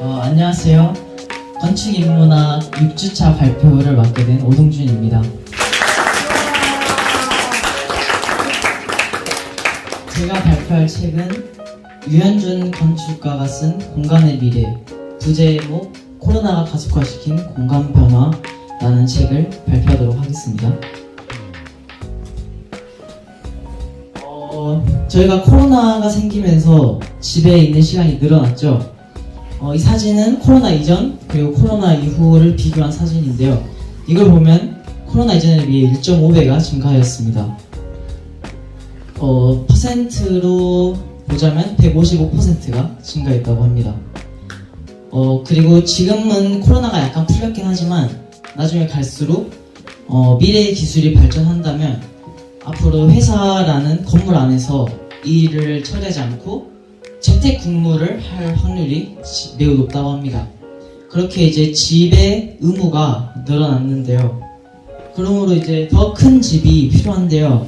안녕하세요. 건축인문학 6주차 발표를 맡게 된 오동준입니다. 제가 발표할 책은 유현준 건축가가 쓴 공간의 미래, 부제목 코로나가 가속화시킨 공간 변화라는 책을 발표하도록 하겠습니다. 저희가 코로나가 생기면서 집에 있는 시간이 늘어났죠. 이 사진은 코로나 이전 그리고 코로나 이후를 비교한 사진인데요. 이걸 보면 코로나 이전에 비해 1.5배가 증가하였습니다. 퍼센트로 보자면 155%가 증가했다고 합니다. 그리고 지금은 코로나가 약간 풀렸긴 하지만 나중에 갈수록 미래의 기술이 발전한다면 앞으로 회사라는 건물 안에서 일을 처리하지 않고 재택근무를 할 확률이 매우 높다고 합니다. 그렇게 이제 집의 의무가 늘어났는데요. 그러므로 이제 더 큰 집이 필요한데요.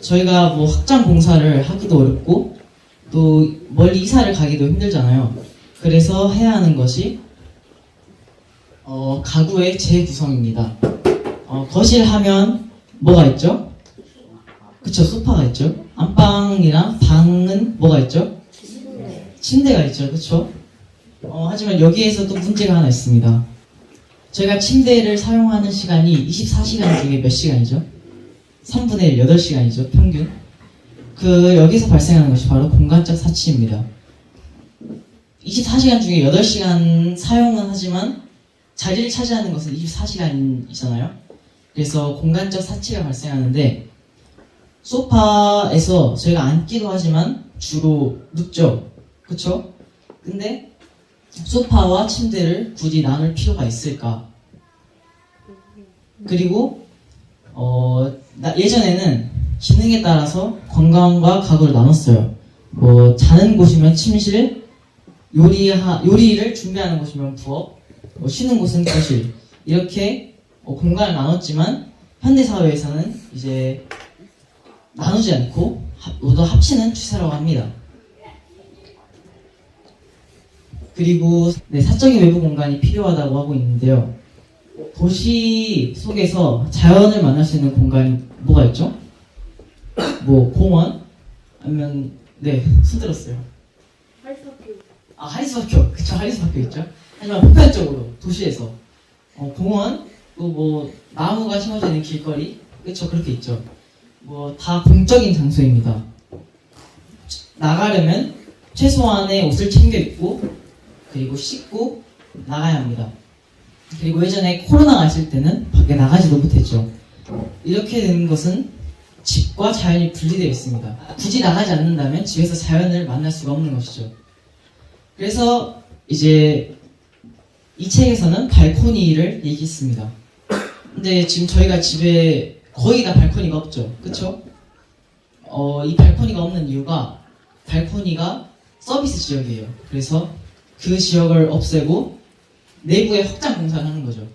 저희가 뭐 확장 공사를 하기도 어렵고 또 멀리 이사를 가기도 힘들잖아요. 그래서 해야 하는 것이 가구의 재구성입니다. 거실 하면 뭐가 있죠? 그쵸, 소파가 있죠. 안방이랑 방은 뭐가 있죠? 침대가 있죠, 그쵸? 하지만 여기에서 또 문제가 하나 있습니다. 저희가 침대를 사용하는 시간이 24시간 중에 몇 시간이죠? 3분의 1, 8시간이죠, 평균. 여기서 발생하는 것이 바로 공간적 사치입니다. 24시간 중에 8시간 사용은 하지만 자리를 차지하는 것은 24시간이잖아요. 그래서 공간적 사치가 발생하는데 소파에서 저희가 앉기도 하지만 주로 눕죠. 그쵸? 근데 소파와 침대를 굳이 나눌 필요가 있을까? 그리고 예전에는 기능에 따라서 건강과 가구를 나눴어요. 뭐 자는 곳이면 침실, 요리를 준비하는 곳이면 부엌, 쉬는 곳은 거실, 이렇게 공간을 나눴지만 현대사회에서는 이제 나누지 않고 모두 합치는 추세라고 합니다. 그리고 사적인 외부 공간이 필요하다고 하고 있는데요. 도시 속에서 자연을 만날 수 있는 공간이 뭐가 있죠? 뭐 공원? 아니면 손 들었어요. 하리스학교. 그쵸, 하리스학교 있죠. 하지만 보편적으로 도시에서 공원, 또 뭐 나무가 심어져 있는 길거리, 그쵸, 그렇게 있죠. 뭐 다 공적인 장소입니다. 나가려면 최소한의 옷을 챙겨 입고 그리고 씻고 나가야 합니다. 그리고 예전에 코로나가 있을 때는 밖에 나가지도 못했죠. 이렇게 되는 것은 집과 자연이 분리되어 있습니다. 굳이 나가지 않는다면 집에서 자연을 만날 수가 없는 것이죠. 그래서 이제 이 책에서는 발코니를 얘기했습니다. 근데 지금 저희가 집에 거의 다 발코니가 없죠. 그쵸? 이 발코니가 없는 이유가 발코니가 서비스 지역이에요. 그래서 그 지역을 없애고 내부에 확장 공사를 하는 거죠.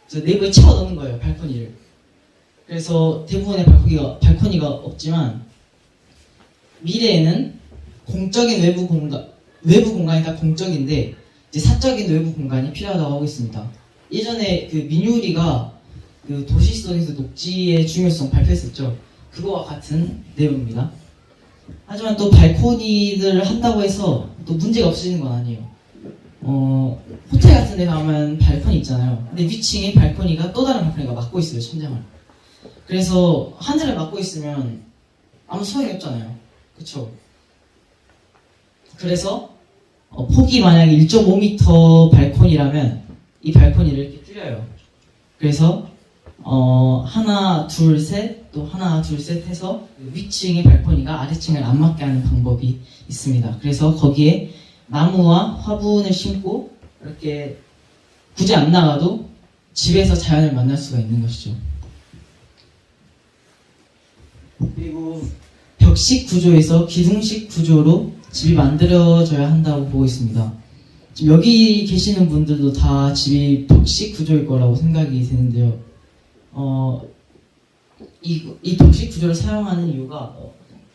그래서 내부에 채워 넣는 거예요, 발코니를. 그래서 대부분의 발코니가 없지만 미래에는 공적인 외부 공간이 다 공적인데 이제 사적인 외부 공간이 필요하다고 하고 있습니다. 예전에 민유리가 도시 속에서 녹지의 중요성 발표했었죠. 그거와 같은 내용입니다. 하지만 또 발코니를 한다고 해서 또 문제가 없어지는 건 아니에요. 호텔 같은 데 가면 발코니 있잖아요. 근데 위층에 발코니가 또 다른 발코니가 막고 있어요, 천장을. 그래서 하늘을 막고 있으면 아무 소용이 없잖아요. 그쵸? 그래서 폭이 만약에 1.5m 발코니라면 이 발코니를 이렇게 줄여요. 그래서 하나, 둘, 셋, 또 하나, 둘, 셋 해서 위층의 발코니가 아래층을 안 맞게 하는 방법이 있습니다. 그래서 거기에 나무와 화분을 심고 이렇게 굳이 안 나가도 집에서 자연을 만날 수가 있는 것이죠. 그리고 벽식 구조에서 기둥식 구조로 집이 만들어져야 한다고 보고 있습니다. 지금 여기 계시는 분들도 다 집이 벽식 구조일 거라고 생각이 드는데요. 이 벽식 구조를 사용하는 이유가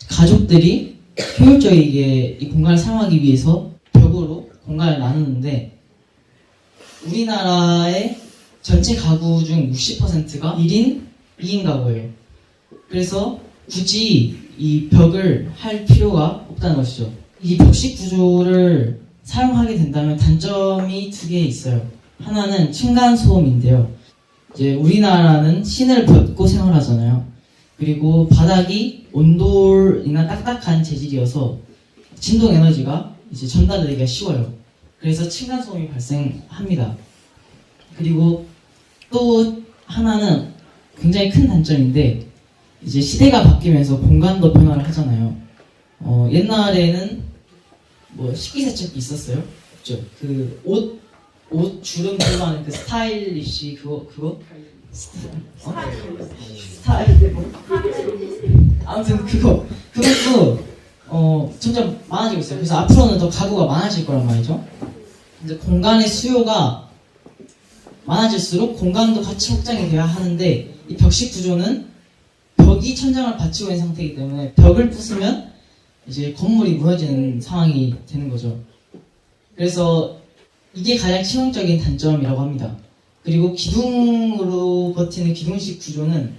가족들이 효율적이게 이 공간을 사용하기 위해서 벽으로 공간을 나누는데 우리나라의 전체 가구 중 60%가 1인 2인 가구예요. 그래서 굳이 이 벽을 할 필요가 없다는 것이죠. 이 벽식 구조를 사용하게 된다면 단점이 두 개 있어요. 하나는 층간 소음인데요. 이제 우리나라는 신을 벽고 생활하잖아요. 그리고 바닥이 온돌이나 딱딱한 재질이어서 진동 에너지가 이제 전달되기가 쉬워요. 그래서 층간 소음이 발생합니다. 그리고 또 하나는 굉장히 큰 단점인데 이제 시대가 바뀌면서 공간도 변화를 하잖아요. 옛날에는 뭐 식기세척기 있었어요. 그죠? 그 옷 주름 들어가는 그 스타일리시 그거? 스타일 아무튼 그것도 점점 많아지고 있어요. 그래서 앞으로는 더 가구가 많아질 거란 말이죠. 이제 공간의 수요가 많아질수록 공간도 같이 확장이 돼야 하는데 이 벽식 구조는 벽이 천장을 받치고 있는 상태이기 때문에 벽을 부수면 이제 건물이 무너지는 상황이 되는 거죠. 그래서 이게 가장 치명적인 단점이라고 합니다. 그리고 기둥으로 버티는 기둥식 구조는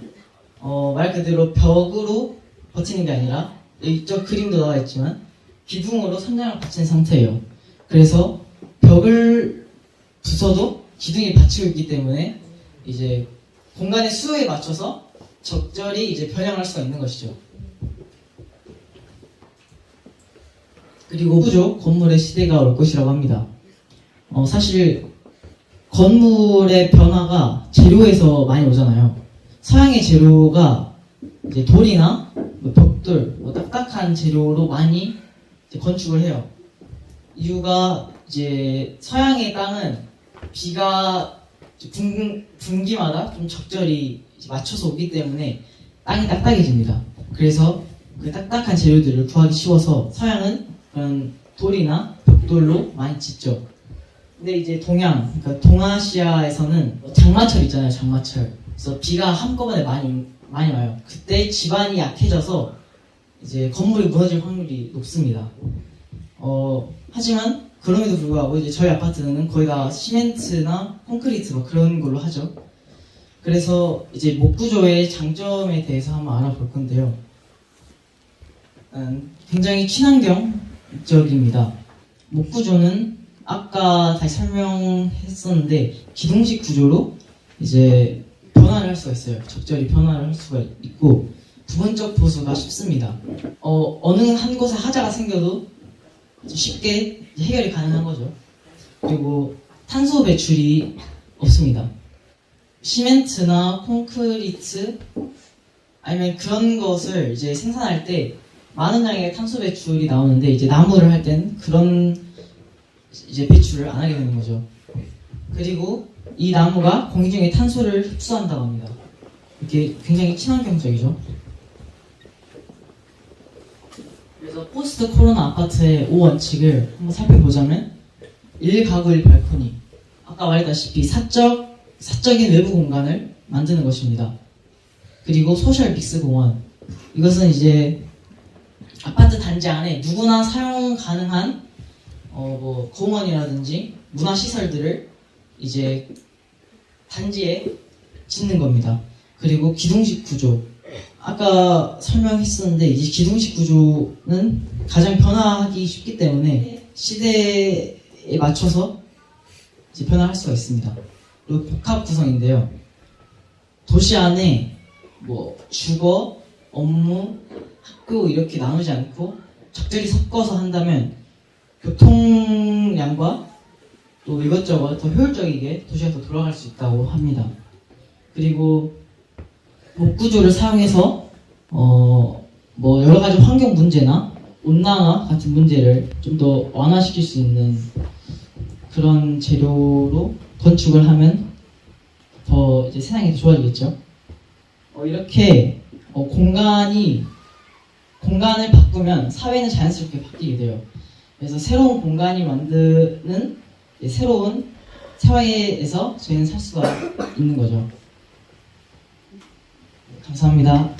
말 그대로 벽으로 버티는 게 아니라 이쪽 그림도 나와 있지만 기둥으로 천장을 받친 상태예요. 그래서 벽을 부숴도 기둥이 받치고 있기 때문에 이제 공간의 수요에 맞춰서 적절히 이제 변형할 수가 있는 것이죠. 그리고 구조 건물의 시대가 올 것이라고 합니다. 사실 건물의 변화가 재료에서 많이 오잖아요. 서양의 재료가 이제 돌이나 벽돌, 딱딱한 재료로 많이 이제 건축을 해요. 이유가 이제 서양의 땅은 비가 분기마다 좀 적절히 맞춰서 오기 때문에 땅이 딱딱해집니다. 그래서 그 딱딱한 재료들을 구하기 쉬워서 서양은 그런 돌이나 벽돌로 많이 짓죠. 근데 이제 그러니까 동아시아에서는 장마철 있잖아요, 장마철. 그래서 비가 한꺼번에 많이 와요. 그때 지반이 약해져서 이제 건물이 무너질 확률이 높습니다. 하지만 그럼에도 불구하고 이제 저희 아파트는 거의 다 시멘트나 콘크리트 그런 걸로 하죠. 그래서 이제 목구조의 장점에 대해서 한번 알아볼 건데요. 굉장히 친환경적입니다. 목구조는 아까 다시 설명했었는데 기둥식 구조로 이제 변화를 할 수가 있어요. 적절히 변화를 할 수가 있고 부분적 보수가 쉽습니다. 어느 한 곳에 하자가 생겨도 쉽게 해결이 가능한 거죠. 그리고 탄소 배출이 없습니다. 시멘트나 콘크리트 아니면 그런 것을 이제 생산할 때 많은 양의 탄소 배출이 나오는데 이제 나무를 할 땐 그런 이제 배출을 안 하게 되는 거죠. 그리고 이 나무가 공기 중에 탄소를 흡수한다고 합니다. 이게 굉장히 친환경적이죠. 그래서 포스트 코로나 아파트의 5원칙을 한번 살펴보자면 1가구 1발코니 아까 말했다시피 사적인 외부 공간을 만드는 것입니다. 그리고 소셜 믹스 공원 이것은 이제 아파트 단지 안에 누구나 사용 가능한 공원이라든지 문화시설들을 이제 단지에 짓는 겁니다. 그리고 기둥식 구조 아까 설명했었는데 이제 기둥식 구조는 가장 변화하기 쉽기 때문에 시대에 맞춰서 이제 변화할 수가 있습니다. 그리고 복합 구성인데요. 도시 안에 주거, 업무, 학교 이렇게 나누지 않고 적절히 섞어서 한다면 교통량과 또 이것저것 더 효율적이게 도시가 더 돌아갈 수 있다고 합니다. 그리고 목구조를 사용해서 여러 가지 환경 문제나 온난화 같은 문제를 좀 더 완화시킬 수 있는 그런 재료로 건축을 하면 더 이제 세상이 더 좋아지겠죠. 이렇게 공간을 바꾸면 사회는 자연스럽게 바뀌게 돼요. 그래서 새로운 공간이 만드는 새로운 사회에서 저희는 살 수가 있는 거죠. 감사합니다.